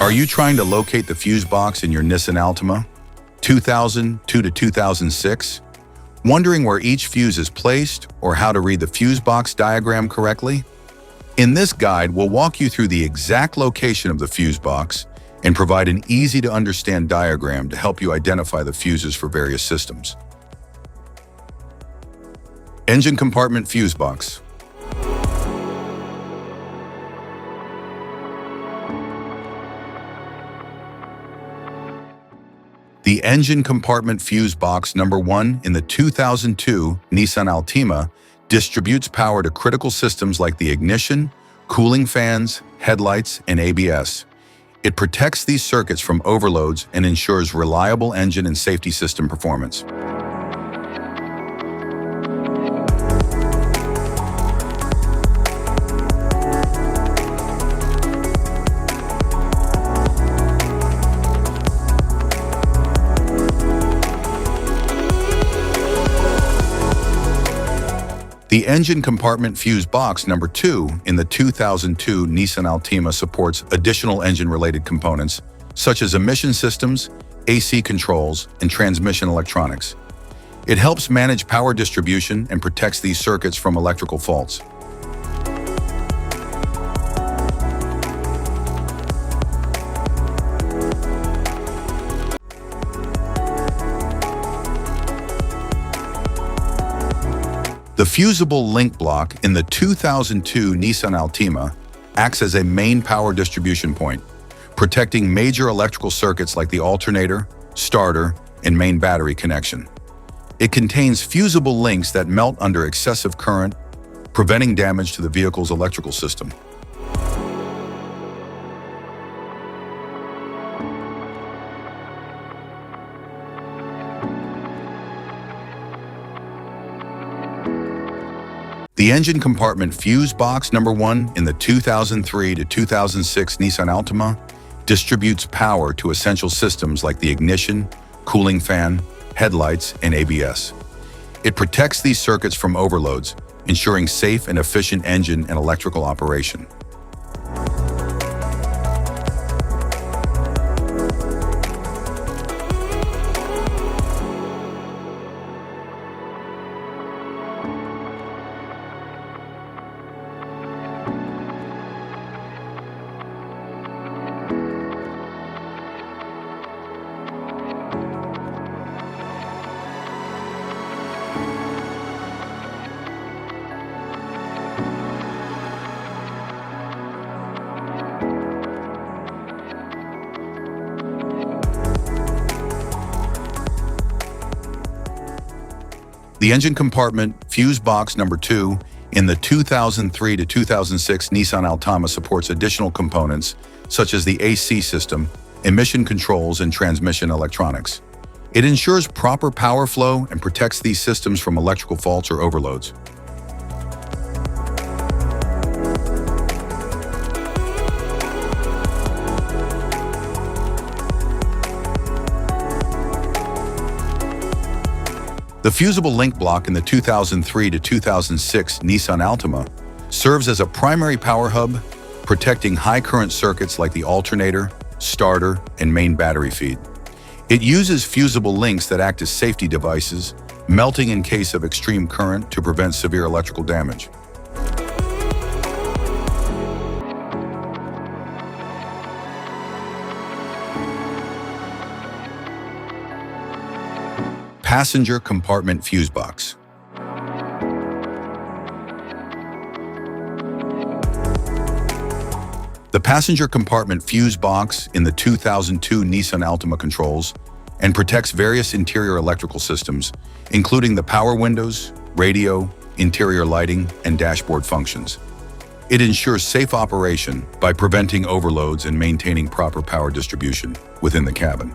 Are you trying to locate the fuse box in your Nissan Altima 2002 to 2006? Wondering where each fuse is placed or how to read the fuse box diagram correctly? In this guide, we'll walk you through the exact location of the fuse box and provide an easy-to-understand diagram to help you identify the fuses for various systems. Engine compartment fuse box. The engine compartment fuse box number 1 in the 2002 Nissan Altima distributes power to critical systems like the ignition, cooling fans, headlights, and ABS. It protects these circuits from overloads and ensures reliable engine and safety system performance. The engine compartment fuse box number 2 in the 2002 Nissan Altima supports additional engine-related components such as emission systems, AC controls, and transmission electronics. It helps manage power distribution and protects these circuits from electrical faults. The fusible link block in the 2002 Nissan Altima acts as a main power distribution point, protecting major electrical circuits like the alternator, starter, and main battery connection. It contains fusible links that melt under excessive current, preventing damage to the vehicle's electrical system. The engine compartment fuse box number 1 in the 2003 to 2006 Nissan Altima distributes power to essential systems like the ignition, cooling fan, headlights, and ABS. It protects these circuits from overloads, ensuring safe and efficient engine and electrical operation. The engine compartment fuse box number 2 in the 2003 to 2006 Nissan Altima supports additional components such as the AC system, emission controls, and transmission electronics. It ensures proper power flow and protects these systems from electrical faults or overloads. The fusible link block in the 2003 to 2006 Nissan Altima serves as a primary power hub, protecting high-current circuits like the alternator, starter, and main battery feed. It uses fusible links that act as safety devices, melting in case of extreme current to prevent severe electrical damage. Passenger compartment fuse box. The passenger compartment fuse box in the 2002 Nissan Altima controls and protects various interior electrical systems, including the power windows, radio, interior lighting, and dashboard functions. It ensures safe operation by preventing overloads and maintaining proper power distribution within the cabin.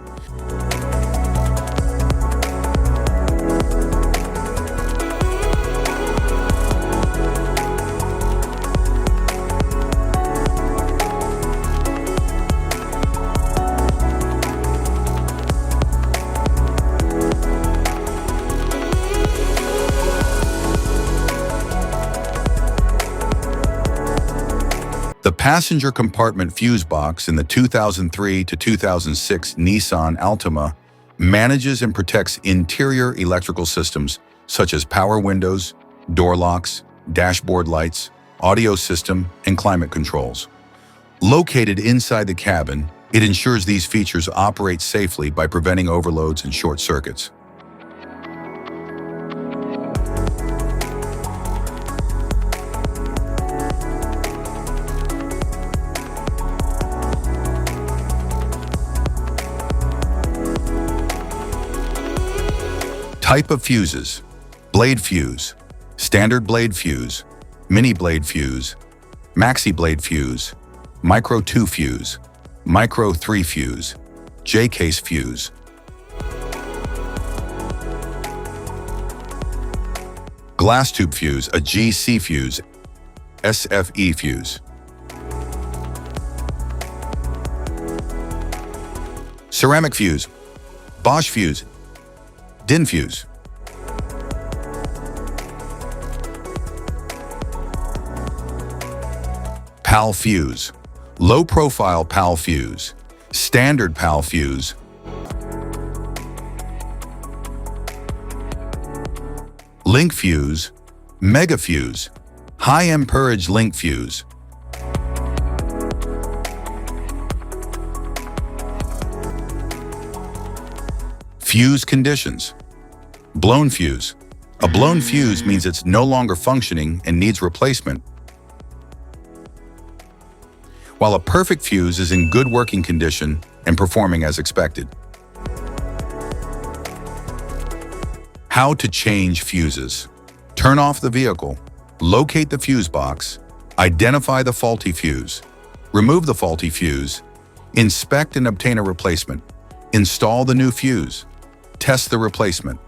The passenger compartment fuse box in the 2003 to 2006 Nissan Altima manages and protects interior electrical systems such as power windows, door locks, dashboard lights, audio system, and climate controls. Located inside the cabin, it ensures these features operate safely by preventing overloads and short circuits. Type of fuses: blade fuse, standard blade fuse, mini blade fuse, maxi blade fuse, micro 2 fuse, micro 3 fuse, J-case fuse. Glass tube fuse, a GC fuse, SFE fuse. Ceramic fuse, Bosch fuse, DIN fuse. PAL fuse, low profile PAL fuse, standard PAL fuse. Link fuse, mega fuse, high amperage link fuse. Fuse conditions: blown fuse. A blown fuse means it's no longer functioning and needs replacement, while a perfect fuse is in good working condition and performing as expected. How to change fuses: turn off the vehicle, locate the fuse box, identify the faulty fuse, remove the faulty fuse, inspect and obtain a replacement, install the new fuse, test the replacement.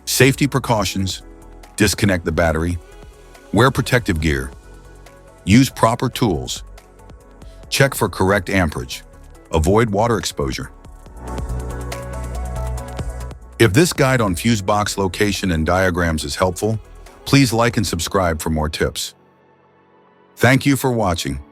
Safety precautions: disconnect the battery, wear protective gear, use proper tools, check for correct amperage, avoid water exposure. If this guide on fuse box location and diagrams is helpful, please like and subscribe for more tips. Thank you for watching.